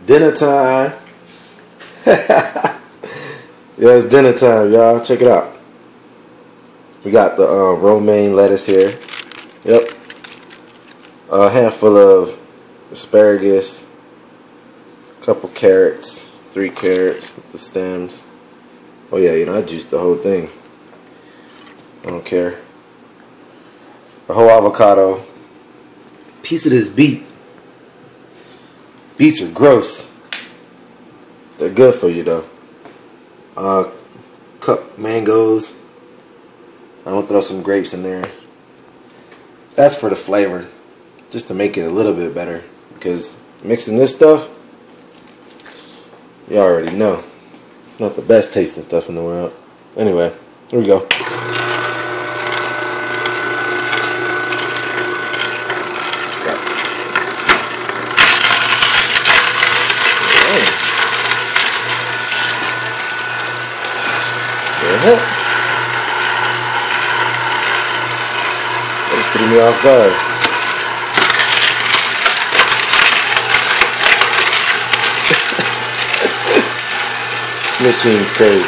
Dinner time. Yeah, it's dinner time, y'all. Check it out. We got the romaine lettuce here. Yep. A handful of asparagus. A couple carrots. 3 carrots with the stems. Oh yeah, you know, I juiced the whole thing. I don't care. A whole avocado. Piece of this beet. Beets are gross. They're good for you though. Cup mangoes. I'm gonna throw some grapes in there. That's for the flavor, just to make it a little bit better. Because mixing this stuff, you already know, not the best tasting stuff in the world. Anyway, here we go. That threw me off guard. Machine's crazy.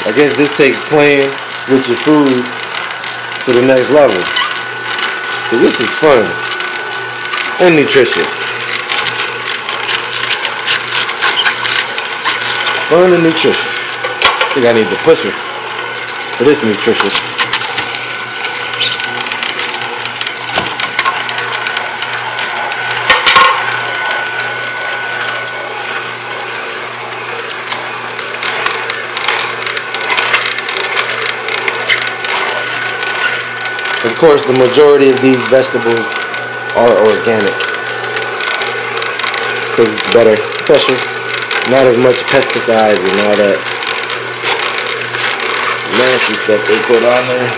I guess this takes playing with your food to the next level. 'Cause this is fun and nutritious. Fun and nutritious. I think I need the pusher for this nutritious. Of course, the majority of these vegetables are organic. Because it's better pressure. Not as much pesticides and all that nasty stuff they put on there.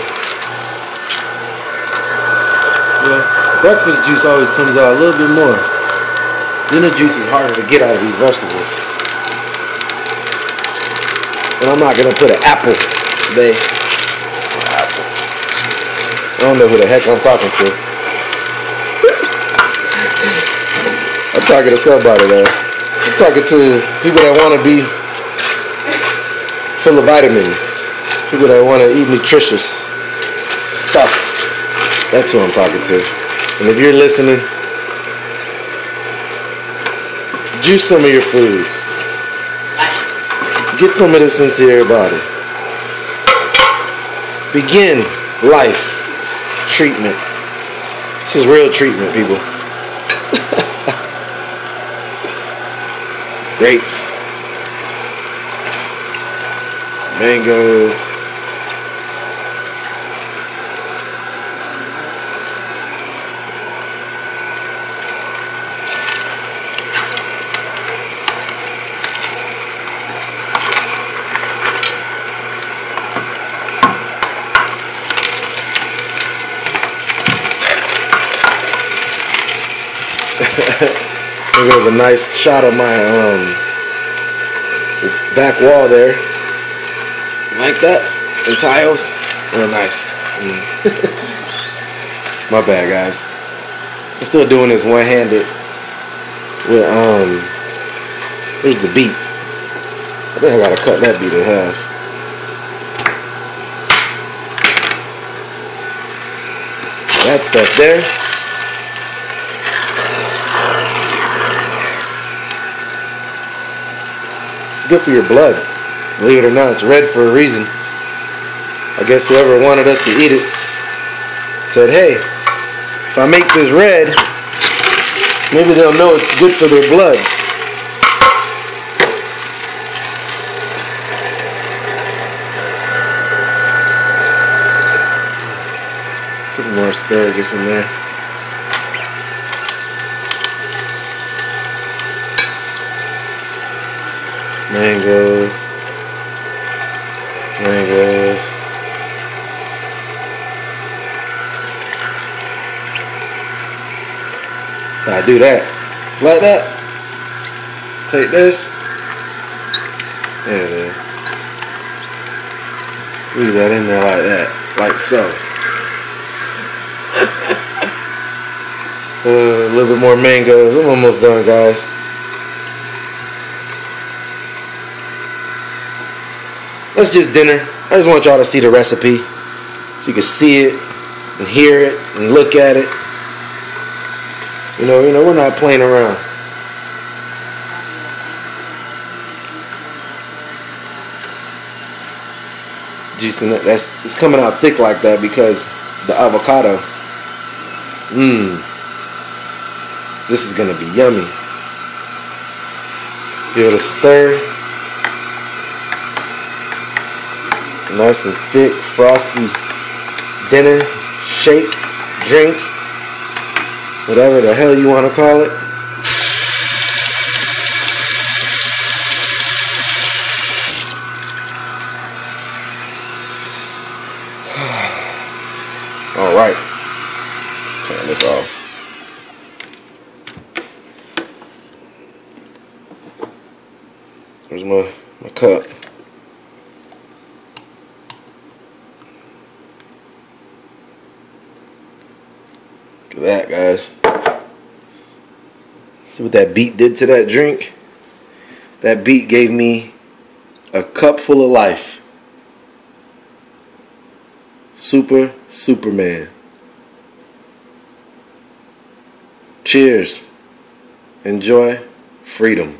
Yeah, breakfast juice always comes out a little bit more. Dinner juice is harder to get out of these vegetables. And I'm not gonna put an apple today. Apple. I don't know who the heck I'm talking to. I'm talking to somebody though. I'm talking to people that want to be full of vitamins. People that want to eat nutritious stuff. That's who I'm talking to. And if you're listening, juice some of your foods. Get some of this into your body. Begin life treatment. This is real treatment, people. Grapes, some mangoes, there goes a nice shot of my back wall there. Like that? The tiles? Real nice. My bad, guys. I'm still doing this one-handed with here's the beet. I think I gotta cut that beet in half. That stuff there. It's good for your blood. Believe it or not, it's red for a reason. I guess whoever wanted us to eat it said, hey, if I make this red, maybe they'll know it's good for their blood. Put more asparagus in there. Mangoes. So I do that. Like that. Take this. There it is. Squeeze that in there like that. Like so. A little bit more mangoes. I'm almost done, guys. That's just dinner. I just want y'all to see the recipe so you can see it and hear it and look at it. So, you know, we're not playing around. Juicing that, it's coming out thick like that because the avocado. This is gonna be yummy. Give it a stir. Nice and thick, frosty dinner, shake, drink, whatever the hell you want to call it. All right, turn this off. Here's my cup. Look at that, guys. See what that beat did to that drink? That beat gave me a cup full of life. Superman. Cheers. Enjoy freedom.